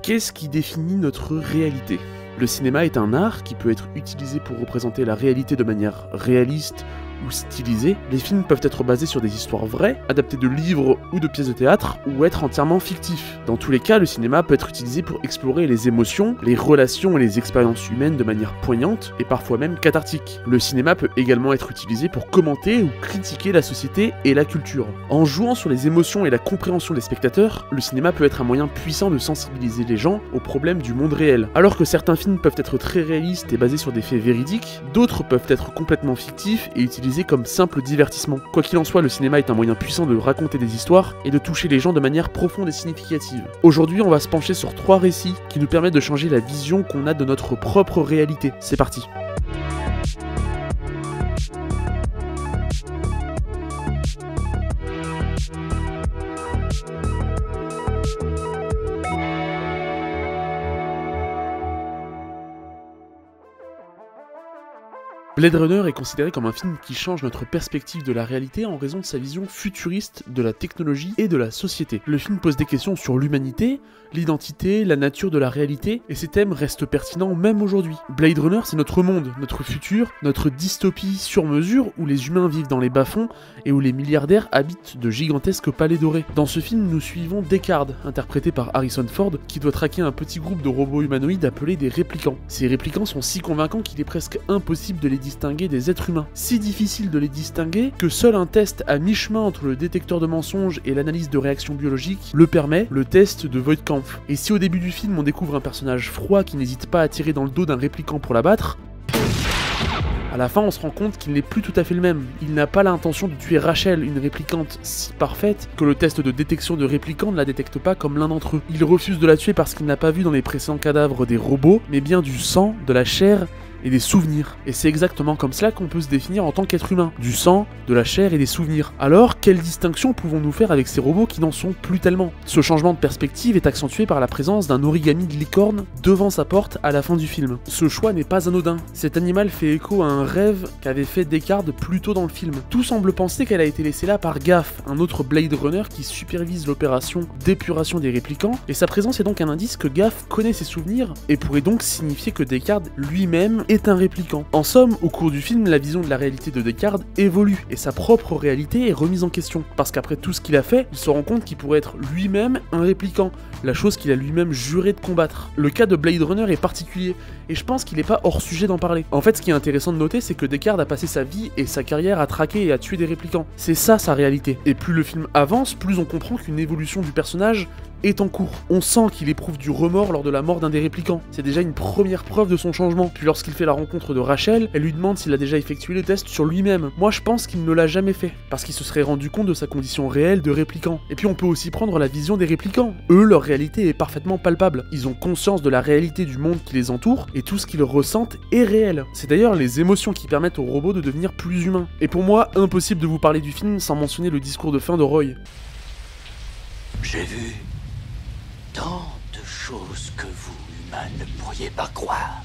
Qu'est-ce qui définit notre réalité ? Le cinéma est un art qui peut être utilisé pour représenter la réalité de manière réaliste ou stylisée. Les films peuvent être basés sur des histoires vraies, adaptés de livres ou de pièces de théâtre, ou être entièrement fictifs. Dans tous les cas, le cinéma peut être utilisé pour explorer les émotions, les relations et les expériences humaines de manière poignante et parfois même cathartique. Le cinéma peut également être utilisé pour commenter ou critiquer la société et la culture. En jouant sur les émotions et la compréhension des spectateurs, le cinéma peut être un moyen puissant de sensibiliser les gens aux problèmes du monde réel. Alors que certains films peuvent être très réalistes et basés sur des faits véridiques, d'autres peuvent être complètement fictifs et utilisés comme simple divertissement. Quoi qu'il en soit, le cinéma est un moyen puissant de raconter des histoires et de toucher les gens de manière profonde et significative. Aujourd'hui, on va se pencher sur 3 récits qui nous permettent de changer la vision qu'on a de notre propre réalité. C'est parti. Blade Runner est considéré comme un film qui change notre perspective de la réalité en raison de sa vision futuriste de la technologie et de la société. Le film pose des questions sur l'humanité, l'identité, la nature de la réalité, et ces thèmes restent pertinents même aujourd'hui. Blade Runner, c'est notre monde, notre futur, notre dystopie sur mesure où les humains vivent dans les bas-fonds et où les milliardaires habitent de gigantesques palais dorés. Dans ce film, nous suivons Deckard, interprété par Harrison Ford, qui doit traquer un petit groupe de robots humanoïdes appelés des réplicants. Ces réplicants sont si convaincants qu'il est presque impossible de les distinguer des êtres humains. Si difficile de les distinguer que seul un test à mi-chemin entre le détecteur de mensonges et l'analyse de réactions biologiques le permet, le test de Voight-Kampff. Et si au début du film on découvre un personnage froid qui n'hésite pas à tirer dans le dos d'un réplicant pour l'abattre, à la fin on se rend compte qu'il n'est plus tout à fait le même. Il n'a pas l'intention de tuer Rachel, une réplicante si parfaite que le test de détection de réplicants ne la détecte pas comme l'un d'entre eux. Il refuse de la tuer parce qu'il n'a pas vu dans les précédents cadavres des robots, mais bien du sang, de la chair et des souvenirs. Et c'est exactement comme cela qu'on peut se définir en tant qu'être humain. Du sang, de la chair et des souvenirs. Alors, quelle distinction pouvons-nous faire avec ces robots qui n'en sont plus tellement ? Ce changement de perspective est accentué par la présence d'un origami de licorne devant sa porte à la fin du film. Ce choix n'est pas anodin. Cet animal fait écho à un rêve qu'avait fait Deckard plus tôt dans le film. Tout semble penser qu'elle a été laissée là par Gaff, un autre Blade Runner qui supervise l'opération d'épuration des réplicants, et sa présence est donc un indice que Gaff connaît ses souvenirs et pourrait donc signifier que Deckard lui-même est un réplicant. En somme, au cours du film, la vision de la réalité de Deckard évolue et sa propre réalité est remise en question. Parce qu'après tout ce qu'il a fait, il se rend compte qu'il pourrait être lui-même un réplicant, la chose qu'il a lui-même juré de combattre. Le cas de Blade Runner est particulier et je pense qu'il n'est pas hors sujet d'en parler. En fait, ce qui est intéressant de noter, c'est que Deckard a passé sa vie et sa carrière à traquer et à tuer des réplicants. C'est ça sa réalité. Et plus le film avance, plus on comprend qu'une évolution du personnage est en cours. On sent qu'il éprouve du remords lors de la mort d'un des réplicants. C'est déjà une première preuve de son changement. Puis lorsqu'il fait la rencontre de Rachel, elle lui demande s'il a déjà effectué le test sur lui-même. Moi je pense qu'il ne l'a jamais fait, parce qu'il se serait rendu compte de sa condition réelle de réplicant. Et puis on peut aussi prendre la vision des réplicants. Eux, leur réalité est parfaitement palpable. Ils ont conscience de la réalité du monde qui les entoure, et tout ce qu'ils ressentent est réel. C'est d'ailleurs les émotions qui permettent aux robots de devenir plus humains. Et pour moi, impossible de vous parler du film sans mentionner le discours de fin de Roy. J'ai vu tant de choses que vous, humains, ne pourriez pas croire.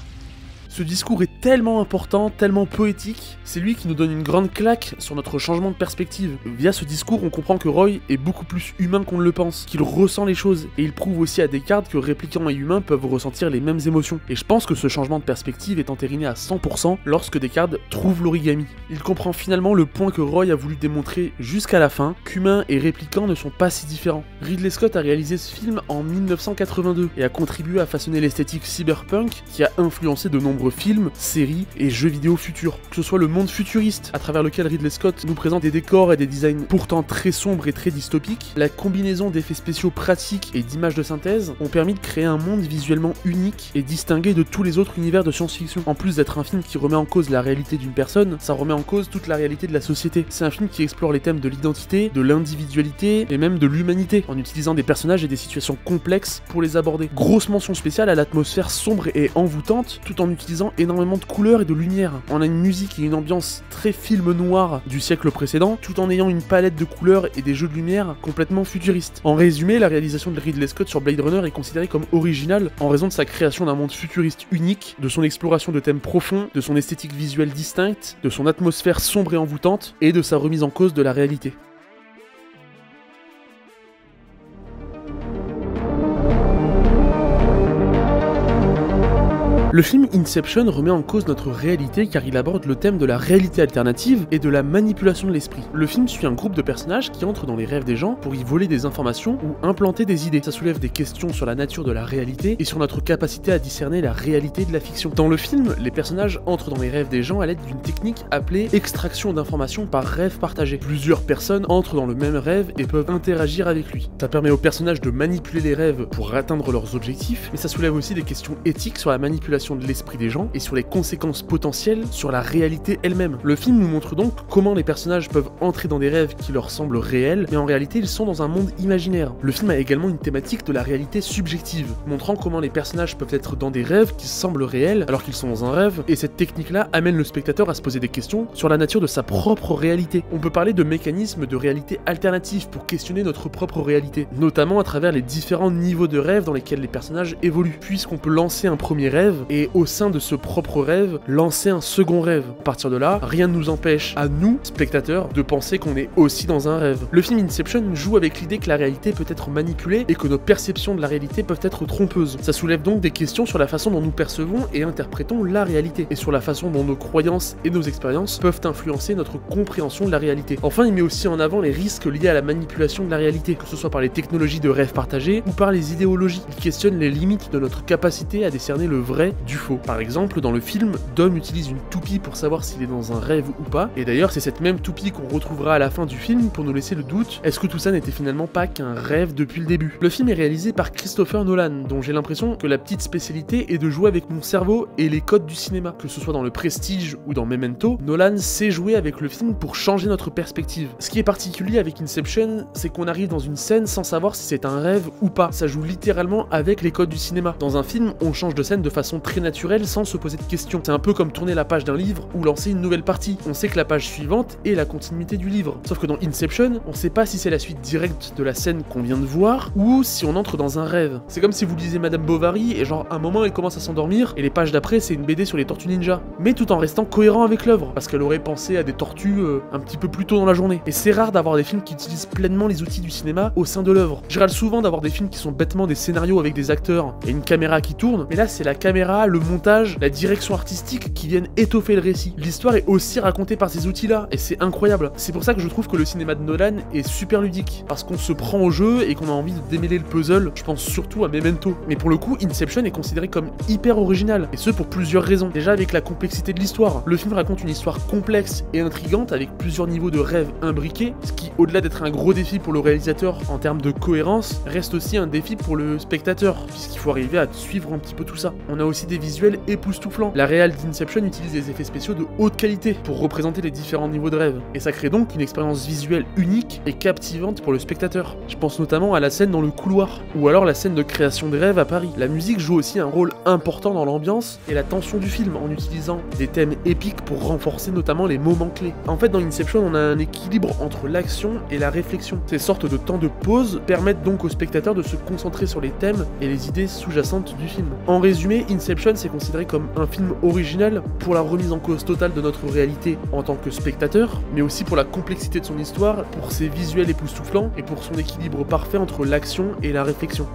Ce discours est tellement important, tellement poétique, c'est lui qui nous donne une grande claque sur notre changement de perspective. Via ce discours, on comprend que Roy est beaucoup plus humain qu'on ne le pense, qu'il ressent les choses, et il prouve aussi à Deckard que réplicants et humains peuvent ressentir les mêmes émotions. Et je pense que ce changement de perspective est entériné à 100% lorsque Deckard trouve l'origami. Il comprend finalement le point que Roy a voulu démontrer jusqu'à la fin, qu'humains et réplicants ne sont pas si différents. Ridley Scott a réalisé ce film en 1982 et a contribué à façonner l'esthétique cyberpunk qui a influencé de nombreux films, séries et jeux vidéo futurs. Que ce soit le monde futuriste, à travers lequel Ridley Scott nous présente des décors et des designs pourtant très sombres et très dystopiques, la combinaison d'effets spéciaux pratiques et d'images de synthèse ont permis de créer un monde visuellement unique et distingué de tous les autres univers de science-fiction. En plus d'être un film qui remet en cause la réalité d'une personne, ça remet en cause toute la réalité de la société. C'est un film qui explore les thèmes de l'identité, de l'individualité et même de l'humanité, en utilisant des personnages et des situations complexes pour les aborder. Grosse mention spéciale à l'atmosphère sombre et envoûtante, tout en utilisant énormément de couleurs et de lumière. On a une musique et une ambiance très film noir du siècle précédent, tout en ayant une palette de couleurs et des jeux de lumière complètement futuristes. En résumé, la réalisation de Ridley Scott sur Blade Runner est considérée comme originale en raison de sa création d'un monde futuriste unique, de son exploration de thèmes profonds, de son esthétique visuelle distincte, de son atmosphère sombre et envoûtante, et de sa remise en cause de la réalité. Le film Inception remet en cause notre réalité car il aborde le thème de la réalité alternative et de la manipulation de l'esprit. Le film suit un groupe de personnages qui entrent dans les rêves des gens pour y voler des informations ou implanter des idées. Ça soulève des questions sur la nature de la réalité et sur notre capacité à discerner la réalité de la fiction. Dans le film, les personnages entrent dans les rêves des gens à l'aide d'une technique appelée extraction d'informations par rêve partagé. Plusieurs personnes entrent dans le même rêve et peuvent interagir avec lui. Ça permet aux personnages de manipuler les rêves pour atteindre leurs objectifs, mais ça soulève aussi des questions éthiques sur la manipulation de l'esprit des gens et sur les conséquences potentielles sur la réalité elle-même. Le film nous montre donc comment les personnages peuvent entrer dans des rêves qui leur semblent réels, mais en réalité ils sont dans un monde imaginaire. Le film a également une thématique de la réalité subjective, montrant comment les personnages peuvent être dans des rêves qui semblent réels alors qu'ils sont dans un rêve, et cette technique-là amène le spectateur à se poser des questions sur la nature de sa propre réalité. On peut parler de mécanismes de réalité alternatifs pour questionner notre propre réalité, notamment à travers les différents niveaux de rêve dans lesquels les personnages évoluent, puisqu'on peut lancer un premier rêve et au sein de ce propre rêve, lancer un second rêve. À partir de là, rien ne nous empêche à nous, spectateurs, de penser qu'on est aussi dans un rêve. Le film Inception joue avec l'idée que la réalité peut être manipulée et que nos perceptions de la réalité peuvent être trompeuses. Ça soulève donc des questions sur la façon dont nous percevons et interprétons la réalité, et sur la façon dont nos croyances et nos expériences peuvent influencer notre compréhension de la réalité. Enfin, il met aussi en avant les risques liés à la manipulation de la réalité, que ce soit par les technologies de rêve partagés ou par les idéologies. Il questionne les limites de notre capacité à décerner le vrai du faux. Par exemple, dans le film, Dom utilise une toupie pour savoir s'il est dans un rêve ou pas, et d'ailleurs c'est cette même toupie qu'on retrouvera à la fin du film pour nous laisser le doute, est-ce que tout ça n'était finalement pas qu'un rêve depuis le début? Le film est réalisé par Christopher Nolan, dont j'ai l'impression que la petite spécialité est de jouer avec mon cerveau et les codes du cinéma. Que ce soit dans Le Prestige ou dans Memento, Nolan sait jouer avec le film pour changer notre perspective. Ce qui est particulier avec Inception, c'est qu'on arrive dans une scène sans savoir si c'est un rêve ou pas. Ça joue littéralement avec les codes du cinéma. Dans un film, on change de scène de façon très naturelle sans se poser de questions. C'est un peu comme tourner la page d'un livre ou lancer une nouvelle partie. On sait que la page suivante est la continuité du livre. Sauf que dans Inception, on sait pas si c'est la suite directe de la scène qu'on vient de voir ou si on entre dans un rêve. C'est comme si vous lisez Madame Bovary et genre à un moment elle commence à s'endormir et les pages d'après c'est une BD sur les tortues ninja. Mais tout en restant cohérent avec l'œuvre, parce qu'elle aurait pensé à des tortues un petit peu plus tôt dans la journée. Et c'est rare d'avoir des films qui utilisent pleinement les outils du cinéma au sein de l'œuvre. Je râle souvent d'avoir des films qui sont bêtement des scénarios avec des acteurs et une caméra qui tourne, mais là c'est la caméra, le montage, la direction artistique qui viennent étoffer le récit. L'histoire est aussi racontée par ces outils-là, et c'est incroyable. C'est pour ça que je trouve que le cinéma de Nolan est super ludique, parce qu'on se prend au jeu et qu'on a envie de démêler le puzzle. Je pense surtout à Memento. Mais pour le coup, Inception est considéré comme hyper original, et ce pour plusieurs raisons. Déjà avec la complexité de l'histoire. Le film raconte une histoire complexe et intrigante avec plusieurs niveaux de rêve imbriqués, ce qui, au-delà d'être un gros défi pour le réalisateur en termes de cohérence, reste aussi un défi pour le spectateur, puisqu'il faut arriver à suivre un petit peu tout ça. On a aussi des visuels époustouflants. La réal d'Inception utilise des effets spéciaux de haute qualité pour représenter les différents niveaux de rêve, et ça crée donc une expérience visuelle unique et captivante pour le spectateur. Je pense notamment à la scène dans le couloir, ou alors la scène de création des rêves à Paris. La musique joue aussi un rôle important dans l'ambiance et la tension du film, en utilisant des thèmes épiques pour renforcer notamment les moments clés. En fait, dans Inception, on a un équilibre entre l'action et la réflexion. Ces sortes de temps de pause permettent donc au spectateur de se concentrer sur les thèmes et les idées sous-jacentes du film. En résumé, Inception c'est considéré comme un film original pour la remise en cause totale de notre réalité en tant que spectateur, mais aussi pour la complexité de son histoire, pour ses visuels époustouflants et pour son équilibre parfait entre l'action et la réflexion.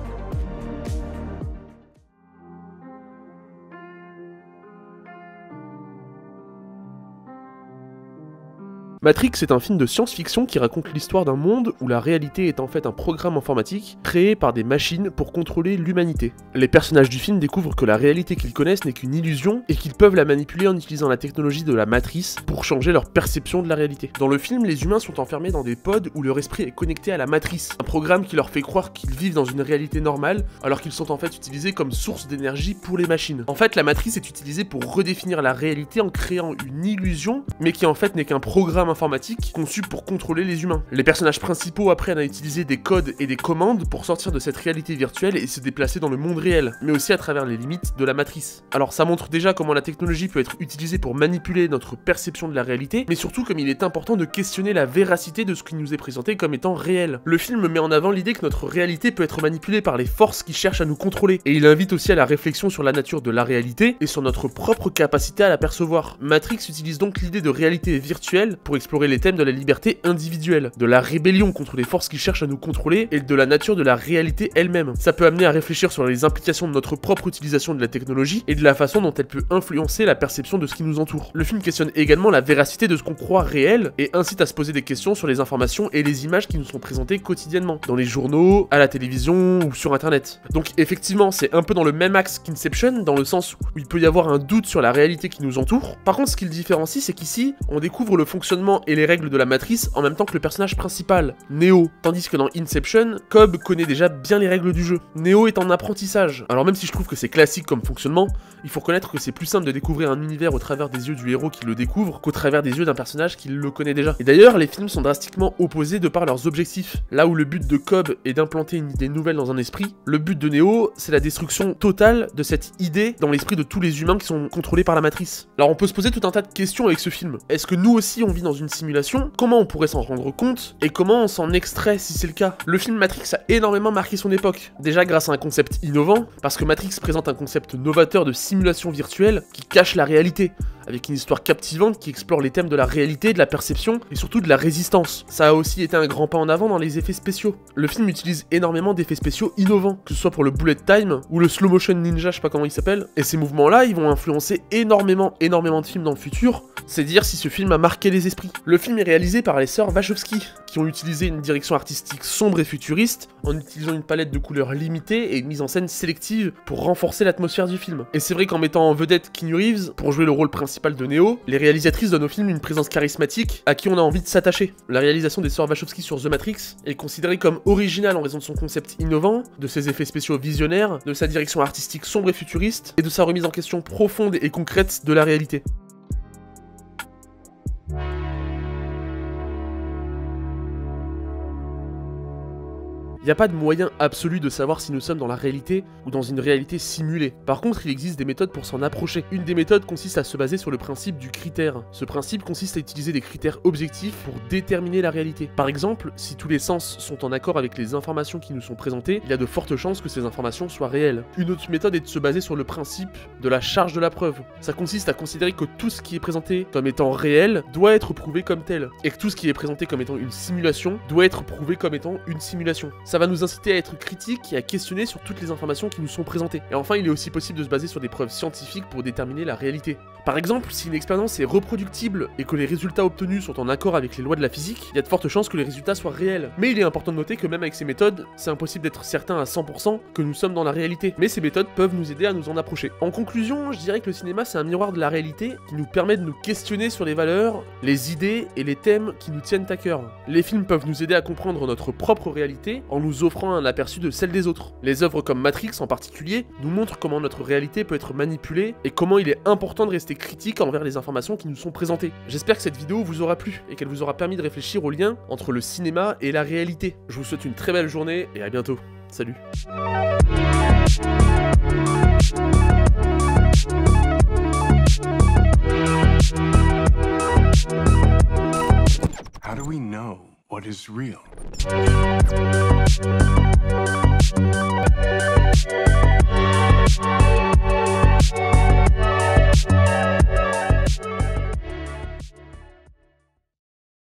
Matrix est un film de science-fiction qui raconte l'histoire d'un monde où la réalité est en fait un programme informatique créé par des machines pour contrôler l'humanité. Les personnages du film découvrent que la réalité qu'ils connaissent n'est qu'une illusion et qu'ils peuvent la manipuler en utilisant la technologie de la matrice pour changer leur perception de la réalité. Dans le film, les humains sont enfermés dans des pods où leur esprit est connecté à la matrice, un programme qui leur fait croire qu'ils vivent dans une réalité normale alors qu'ils sont en fait utilisés comme source d'énergie pour les machines. En fait, la matrice est utilisée pour redéfinir la réalité en créant une illusion, mais qui en fait n'est qu'un programme informatique conçu pour contrôler les humains. Les personnages principaux apprennent à utiliser des codes et des commandes pour sortir de cette réalité virtuelle et se déplacer dans le monde réel, mais aussi à travers les limites de la matrice. Alors ça montre déjà comment la technologie peut être utilisée pour manipuler notre perception de la réalité, mais surtout comme il est important de questionner la véracité de ce qui nous est présenté comme étant réel. Le film met en avant l'idée que notre réalité peut être manipulée par les forces qui cherchent à nous contrôler, et il invite aussi à la réflexion sur la nature de la réalité et sur notre propre capacité à la percevoir. Matrix utilise donc l'idée de réalité virtuelle pour explorer les thèmes de la liberté individuelle, de la rébellion contre les forces qui cherchent à nous contrôler et de la nature de la réalité elle-même. Ça peut amener à réfléchir sur les implications de notre propre utilisation de la technologie et de la façon dont elle peut influencer la perception de ce qui nous entoure. Le film questionne également la véracité de ce qu'on croit réel et incite à se poser des questions sur les informations et les images qui nous sont présentées quotidiennement, dans les journaux, à la télévision ou sur internet. Donc effectivement, c'est un peu dans le même axe qu'Inception, dans le sens où il peut y avoir un doute sur la réalité qui nous entoure. Par contre, ce qui le différencie, c'est qu'ici, on découvre le fonctionnement et les règles de la matrice en même temps que le personnage principal, Neo, tandis que dans Inception, Cobb connaît déjà bien les règles du jeu. Neo est en apprentissage. Alors même si je trouve que c'est classique comme fonctionnement, il faut reconnaître que c'est plus simple de découvrir un univers au travers des yeux du héros qui le découvre qu'au travers des yeux d'un personnage qui le connaît déjà. Et d'ailleurs, les films sont drastiquement opposés de par leurs objectifs. Là où le but de Cobb est d'implanter une idée nouvelle dans un esprit, le but de Neo, c'est la destruction totale de cette idée dans l'esprit de tous les humains qui sont contrôlés par la matrice. Alors on peut se poser tout un tas de questions avec ce film. Est-ce que nous aussi on vit dans une simulation? Comment on pourrait s'en rendre compte? Et comment on s'en extrait si c'est le cas? Le film Matrix a énormément marqué son époque. Déjà grâce à un concept innovant, parce que Matrix présente un concept novateur de simulation virtuelle qui cache la réalité, avec une histoire captivante qui explore les thèmes de la réalité, de la perception et surtout de la résistance. Ça a aussi été un grand pas en avant dans les effets spéciaux. Le film utilise énormément d'effets spéciaux innovants, que ce soit pour le bullet time ou le slow motion ninja, je sais pas comment il s'appelle, et ces mouvements-là, ils vont influencer énormément de films dans le futur, c'est dire si ce film a marqué les esprits. Le film est réalisé par les sœurs Wachowski, qui ont utilisé une direction artistique sombre et futuriste, en utilisant une palette de couleurs limitée et une mise en scène sélective pour renforcer l'atmosphère du film. Et c'est vrai qu'en mettant en vedette Keanu Reeves pour jouer le rôle principal de Neo, les réalisatrices donnent au film une présence charismatique à qui on a envie de s'attacher. La réalisation des sœurs Wachowski sur The Matrix est considérée comme originale en raison de son concept innovant, de ses effets spéciaux visionnaires, de sa direction artistique sombre et futuriste, et de sa remise en question profonde et concrète de la réalité. Il n'y a pas de moyen absolu de savoir si nous sommes dans la réalité ou dans une réalité simulée. Par contre, il existe des méthodes pour s'en approcher. Une des méthodes consiste à se baser sur le principe du critère. Ce principe consiste à utiliser des critères objectifs pour déterminer la réalité. Par exemple, si tous les sens sont en accord avec les informations qui nous sont présentées, il y a de fortes chances que ces informations soient réelles. Une autre méthode est de se baser sur le principe de la charge de la preuve. Ça consiste à considérer que tout ce qui est présenté comme étant réel doit être prouvé comme tel, et que tout ce qui est présenté comme étant une simulation doit être prouvé comme étant une simulation. Ça va nous inciter à être critiques et à questionner sur toutes les informations qui nous sont présentées. Et enfin, il est aussi possible de se baser sur des preuves scientifiques pour déterminer la réalité. Par exemple, si une expérience est reproductible et que les résultats obtenus sont en accord avec les lois de la physique, il y a de fortes chances que les résultats soient réels. Mais il est important de noter que même avec ces méthodes, c'est impossible d'être certain à 100% que nous sommes dans la réalité. Mais ces méthodes peuvent nous aider à nous en approcher. En conclusion, je dirais que le cinéma c'est un miroir de la réalité qui nous permet de nous questionner sur les valeurs, les idées et les thèmes qui nous tiennent à cœur. Les films peuvent nous aider à comprendre notre propre réalité en nous offrant un aperçu de celle des autres. Les œuvres comme Matrix en particulier nous montrent comment notre réalité peut être manipulée et comment il est important de rester critique envers les informations qui nous sont présentées. J'espère que cette vidéo vous aura plu et qu'elle vous aura permis de réfléchir au lien entre le cinéma et la réalité. Je vous souhaite une très belle journée et à bientôt. Salut. How do we know what is real?